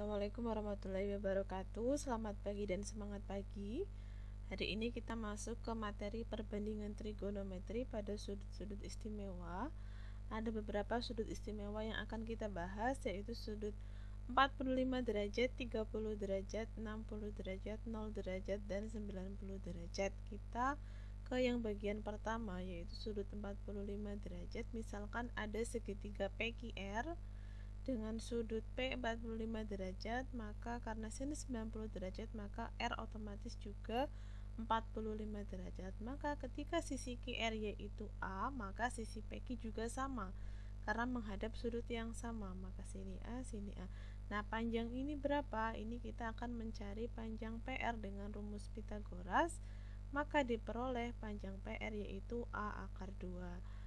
Assalamualaikum warahmatullahi wabarakatuh. Selamat pagi dan semangat pagi. Hari ini kita masuk ke materi perbandingan trigonometri pada sudut-sudut istimewa. Ada beberapa sudut istimewa yang akan kita bahas, yaitu sudut 45 derajat, 30 derajat, 60 derajat, 0 derajat, dan 90 derajat. Kita ke yang bagian pertama, yaitu sudut 45 derajat. Misalkan ada segitiga PQR dengan sudut P 45 derajat, maka karena sinus 90 derajat, maka R otomatis juga 45 derajat. Maka ketika sisi QR yaitu A, maka sisi PQ juga sama karena menghadap sudut yang sama, maka sini A, sini A. Nah, panjang ini berapa? Ini kita akan mencari panjang PR dengan rumus Pitagoras, maka diperoleh panjang PR yaitu A akar 2.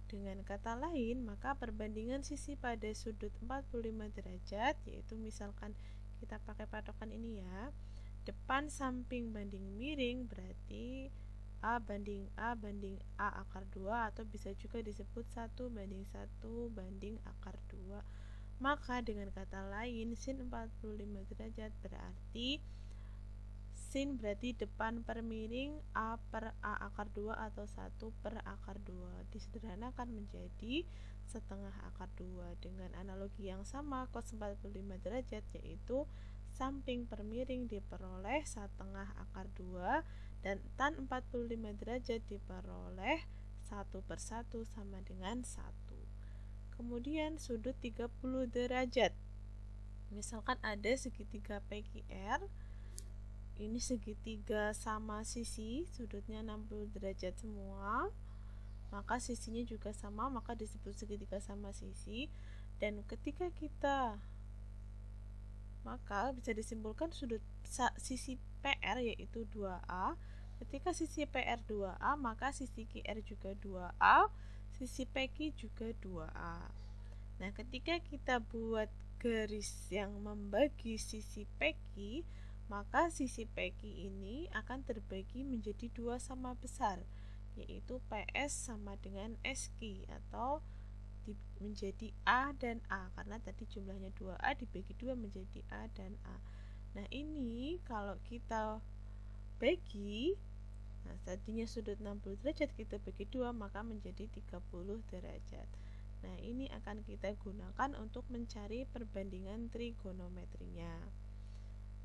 Dengan kata lain, maka perbandingan sisi pada sudut 45 derajat, yaitu misalkan kita pakai patokan ini ya, depan samping banding miring, berarti A banding A banding A akar 2, atau bisa juga disebut 1 banding 1 banding akar 2. Maka dengan kata lain, sin 45 derajat berarti sin berarti depan per miring A per A akar 2 atau 1 per akar 2. Disederhanakan menjadi setengah akar 2. Dengan analogi yang sama, cos 45 derajat yaitu samping per miring diperoleh setengah akar 2 dan tan 45 derajat diperoleh 1 per 1 sama dengan 1. Kemudian sudut 30 derajat. Misalkan ada segitiga PQR, ini segitiga sama sisi, sudutnya 60 derajat semua, maka sisinya juga sama, maka disebut segitiga sama sisi. Dan ketika kita, maka bisa disimpulkan sudut sisi PR yaitu 2A. Ketika sisi PR 2A, maka sisi QR juga 2A, sisi PQ juga 2A. Nah, ketika kita buat garis yang membagi sisi PQ, maka sisi PQ ini akan terbagi menjadi dua sama besar, yaitu PS sama dengan SQ, atau menjadi A dan A, karena tadi jumlahnya 2A dibagi 2 menjadi A dan A. Nah, ini kalau kita bagi, nah tadinya sudut 60 derajat kita bagi 2, maka menjadi 30 derajat. Nah, ini akan kita gunakan untuk mencari perbandingan trigonometrinya.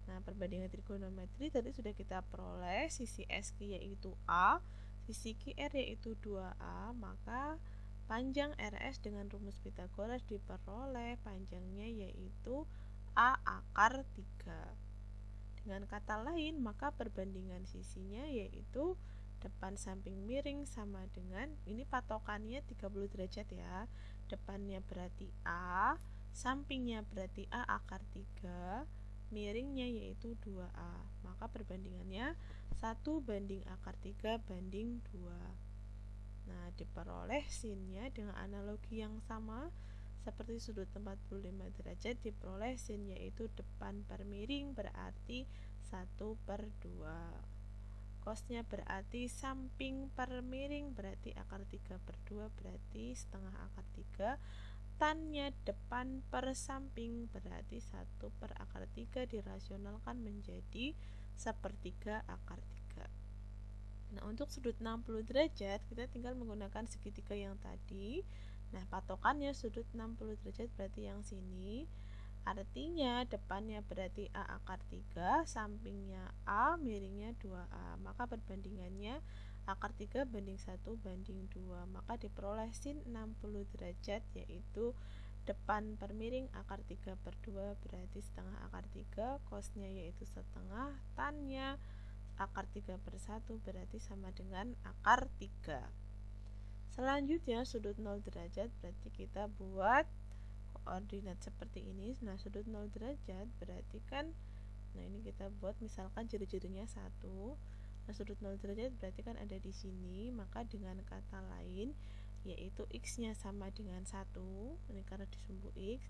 Nah, perbandingan trigonometri tadi sudah kita peroleh, sisi SQ yaitu A, sisi QR yaitu 2A, maka panjang RS dengan rumus Pitagoras diperoleh panjangnya yaitu A akar 3. Dengan kata lain, maka perbandingan sisinya yaitu depan samping miring sama dengan, ini patokannya 30 derajat ya, depannya berarti A, sampingnya berarti A akar 3, miringnya yaitu 2A, maka perbandingannya 1 banding akar 3 banding 2. Nah, diperoleh sinnya dengan analogi yang sama seperti sudut 45 derajat, diperoleh sin yaitu depan per miring berarti 1 per 2. Cosnya berarti samping per miring berarti akar 3 per 2 berarti setengah akar 3. Tannya depan per samping berarti 1 per akar 3 dirasionalkan menjadi sepertiga akar 3. Nah, untuk sudut 60 derajat kita tinggal menggunakan segitiga yang tadi. Nah, patokannya sudut 60 derajat berarti yang sini. Artinya depannya berarti A akar 3, sampingnya A, miringnya 2A. Maka perbandingannya akar 3 banding 1 banding 2, maka diperoleh sin 60 derajat yaitu depan per miring akar 3 per 2 berarti setengah akar 3, cosnya yaitu setengah, tannya akar 3 per 1 berarti sama dengan akar 3. Selanjutnya sudut 0 derajat, berarti kita buat koordinat seperti ini. Nah, sudut 0 derajat berarti kan, nah ini kita buat misalkan jari-jarinya 1. Nah, sudut 0 derajat berarti kan ada di sini, maka dengan kata lain yaitu x-nya sama dengan 1, ini karena di sumbu x.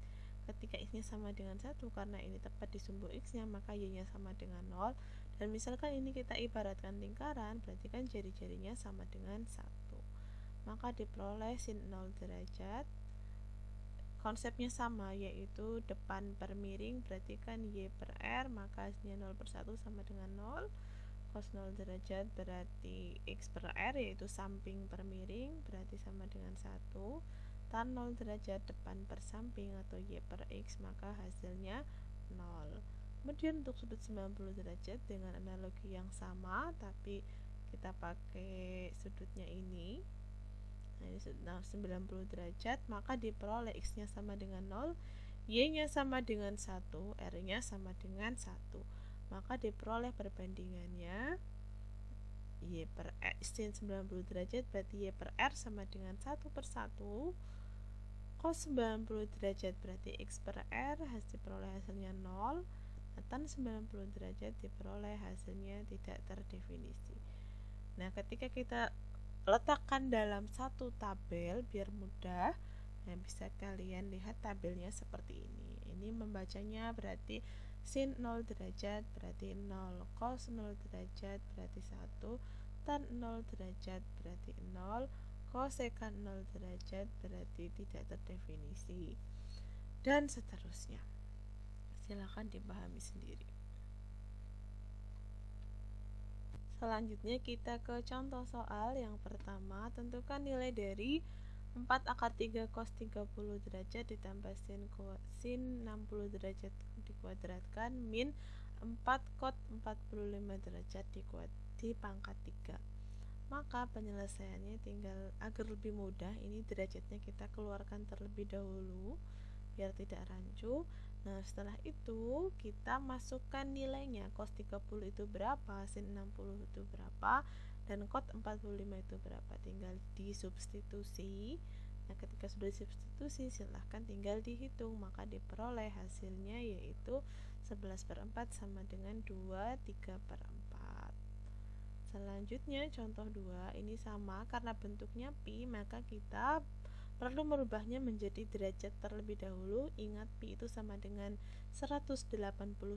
Ketika x-nya sama dengan 1 karena ini tepat di sumbu x-nya, maka y-nya sama dengan 0. Dan misalkan ini kita ibaratkan lingkaran, berarti kan jari-jarinya sama dengan 1. Maka diperoleh sin 0 derajat konsepnya sama, yaitu depan per miring berarti kan Y per R, maka hasilnya 0 per 1 sama dengan 0. Cos 0 derajat berarti X per R, yaitu samping per miring berarti sama dengan 1. Tan 0 derajat depan per samping atau Y per X, maka hasilnya 0. Kemudian untuk sudut 90 derajat dengan analogi yang sama, tapi kita pakai sudutnya ini. Nah, ini 90 derajat, maka diperoleh X-nya sama dengan 0, Y-nya sama dengan 1, R-nya sama dengan 1. Maka diperoleh perbandingannya Y per R sin 90 derajat berarti Y per R sama dengan 1 per 1. Cos 90 derajat berarti X per R, diperoleh hasilnya 0. Tan 90 derajat diperoleh hasilnya tidak terdefinisi. Nah, ketika kita letakkan dalam satu tabel biar mudah, nah bisa kalian lihat tabelnya seperti ini. Ini membacanya berarti sin 0 derajat berarti 0, cos 0 derajat berarti 1, tan 0 derajat berarti 0, kosekan 0 derajat berarti tidak terdefinisi, dan seterusnya. Silahkan dipahami sendiri. Selanjutnya kita ke contoh soal yang pertama. Tentukan nilai dari 4 akar 3 cos 30 derajat ditambah sin 60 derajat dikuadratkan min 4 cot 45 derajat di pangkat 3. Maka penyelesaiannya tinggal agar lebih mudah, ini derajatnya kita keluarkan terlebih dahulu biar tidak rancu. Nah, setelah itu kita masukkan nilainya. Cos 30 itu berapa, sin 60 itu berapa, dan cot 45 itu berapa. Tinggal disubstitusi. Nah, ketika sudah disubstitusi, silahkan tinggal dihitung. Maka diperoleh hasilnya yaitu 11 per 4 sama dengan 23 per 4. Selanjutnya contoh 2, ini sama karena bentuknya pi, maka kita perlu merubahnya menjadi derajat terlebih dahulu. Ingat pi itu sama dengan 180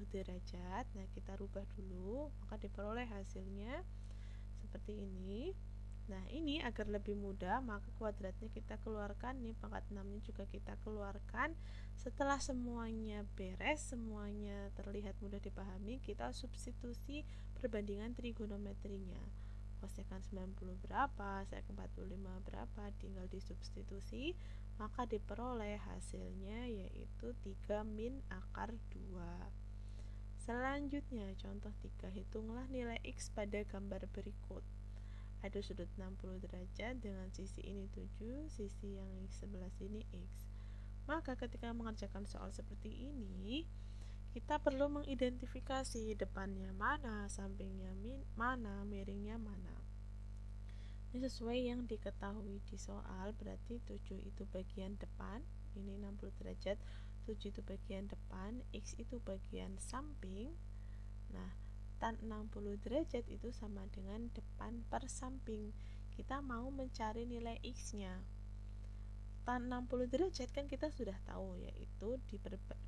derajat. Nah, kita rubah dulu, maka diperoleh hasilnya seperti ini. Nah, ini agar lebih mudah, maka kuadratnya kita keluarkan, nih pangkat 6 nya juga kita keluarkan. Setelah semuanya beres, semuanya terlihat mudah dipahami, kita substitusi perbandingan trigonometrinya. Kosekan 90 berapa, sek 45 berapa, tinggal disubstitusi, maka diperoleh hasilnya yaitu 3 min akar 2. Selanjutnya contoh 3, hitunglah nilai X pada gambar berikut. Ada sudut 60 derajat dengan sisi ini 7, sisi yang sebelah sini X. Maka ketika mengerjakan soal seperti ini, kita perlu mengidentifikasi depannya mana, sampingnya mana, miringnya mana. Ini sesuai yang diketahui di soal, berarti 7 itu bagian depan, ini 60 derajat, 7 itu bagian depan, X itu bagian samping. Nah, tan 60 derajat itu sama dengan depan per samping. Kita mau mencari nilai X-nya. Tan 60 derajat kan kita sudah tahu, yaitu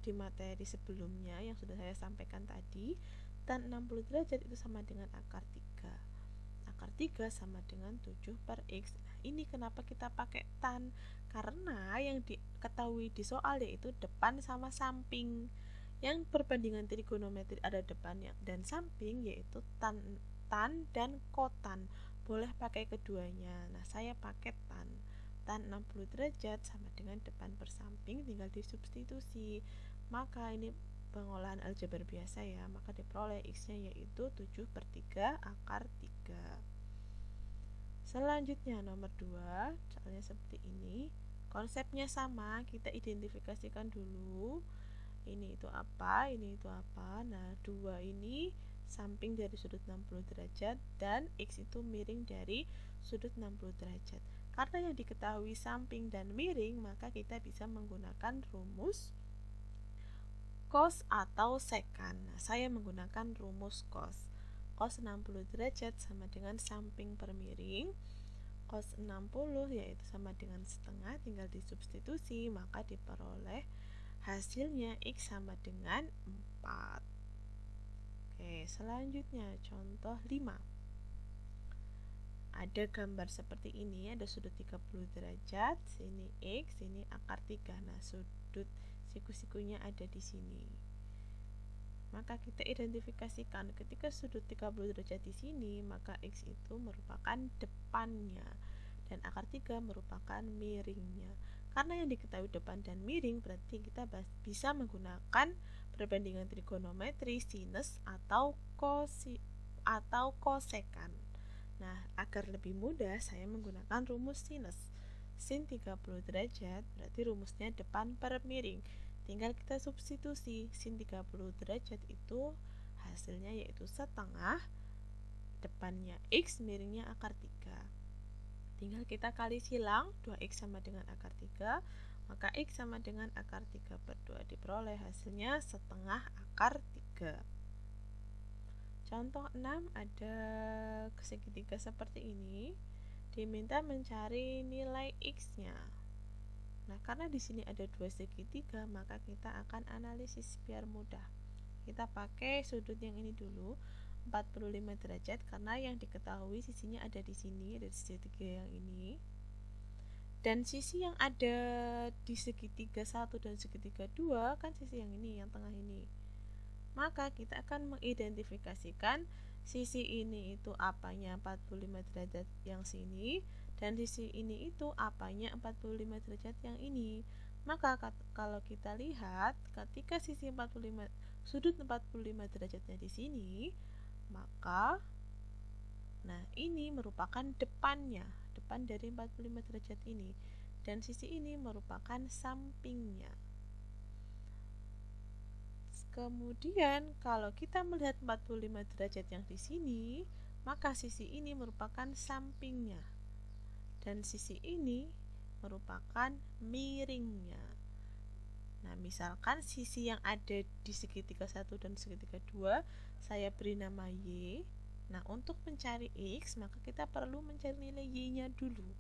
di materi sebelumnya yang sudah saya sampaikan tadi, tan 60 derajat itu sama dengan akar 3. Akar 3 sama dengan 7 per X. Nah, ini kenapa kita pakai tan? Karena yang diketahui di soal yaitu depan sama samping. Yang perbandingan trigonometri ada depan dan samping, yaitu tan dan kotan. Boleh pakai keduanya. Nah, saya pakai tan. Tan 60 derajat sama dengan depan per samping, tinggal disubstitusi. Maka ini pengolahan aljabar biasa ya, maka diperoleh X-nya yaitu 7 per 3 akar 3. Selanjutnya nomor 2, soalnya seperti ini. Konsepnya sama, kita identifikasikan dulu. Ini itu apa, ini itu apa. Nah, 2 ini samping dari sudut 60 derajat dan X itu miring dari sudut 60 derajat. Karena yang diketahui samping dan miring, maka kita bisa menggunakan rumus cos atau sekan. Nah, saya menggunakan rumus cos. Cos 60 derajat sama dengan samping per miring. Cos 60 yaitu sama dengan setengah, tinggal disubstitusi, maka diperoleh hasilnya X sama dengan 4. Oke, selanjutnya contoh 5. ada gambar seperti ini, ada sudut 30 derajat, sini X, sini akar 3. Nah, sudut siku-sikunya ada di sini. Maka kita identifikasikan ketika sudut 30 derajat di sini, maka X itu merupakan depannya dan akar 3 merupakan miringnya. Karena yang diketahui depan dan miring, berarti kita bisa menggunakan perbandingan trigonometri sinus atau kosekan. Nah, agar lebih mudah saya menggunakan rumus sinus. Sin 30 derajat berarti rumusnya depan per miring. Tinggal kita substitusi. Sin 30 derajat itu hasilnya yaitu setengah, depannya X, miringnya akar 3. Tinggal kita kali silang, 2X sama dengan akar 3, maka X sama dengan akar 3 per 2. Diperoleh hasilnya setengah akar 3. Contoh 6, ada segitiga seperti ini. Diminta mencari nilai X-nya. Nah, karena di sini ada dua segitiga, maka kita akan analisis biar mudah. Kita pakai sudut yang ini dulu, 45 derajat, karena yang diketahui sisinya ada di sini, ada di segitiga yang ini. Dan sisi yang ada di segitiga 1 dan segitiga 2 kan sisi yang ini, yang tengah ini. Maka kita akan mengidentifikasikan sisi ini itu apanya 45 derajat yang sini, dan sisi ini itu apanya 45 derajat yang ini. Maka kalau kita lihat ketika sisi 45 sudut 45 derajatnya di sini, maka nah ini merupakan depannya, depan dari 45 derajat ini, dan sisi ini merupakan sampingnya. Kemudian kalau kita melihat 45 derajat yang di sini, maka sisi ini merupakan sampingnya dan sisi ini merupakan miringnya. Nah, misalkan sisi yang ada di segitiga 1 dan segitiga 2 saya beri nama Y. Nah, untuk mencari X, maka kita perlu mencari nilai Y-nya dulu.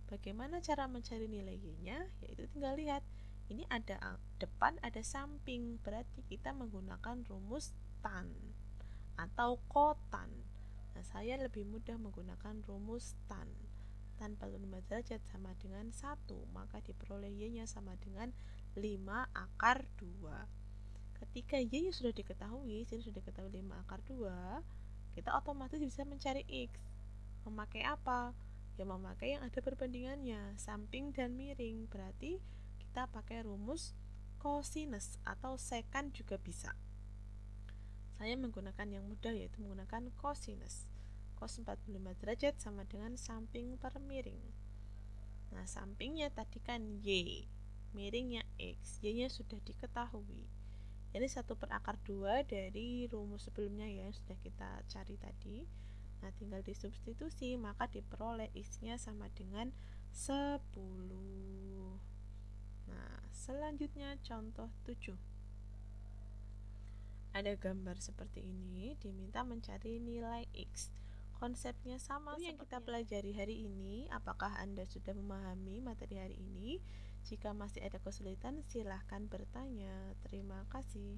Bagaimana cara mencari nilai Y-nya? Yaitu tinggal lihat. Ini ada depan, ada samping, berarti kita menggunakan rumus tan atau kotan. Nah, saya lebih mudah menggunakan rumus tan. Tan 45 derajat sama dengan 1, maka diperoleh Y-nya sama dengan 5 akar 2. Ketika Y-nya sudah diketahui, sini sudah diketahui 5 akar 2, kita otomatis bisa mencari X. Memakai apa? Ya, memakai yang ada perbandingannya, samping dan miring. Berarti kita pakai rumus kosinus atau sekan juga bisa. Saya menggunakan yang mudah, yaitu menggunakan kosinus. Cos 45 derajat sama dengan samping per miring. Nah, sampingnya tadi kan Y, miringnya X, Y-nya sudah diketahui. Jadi 1 per akar 2 dari rumus sebelumnya ya, yang sudah kita cari tadi. Nah, tinggal disubstitusi, maka diperoleh X-nya sama dengan 10. Nah, selanjutnya contoh 7. Ada gambar seperti ini, diminta mencari nilai X. Konsepnya sama yang kita pelajari hari ini. Apakah Anda sudah memahami materi hari ini? Jika masih ada kesulitan, silahkan bertanya. Terima kasih.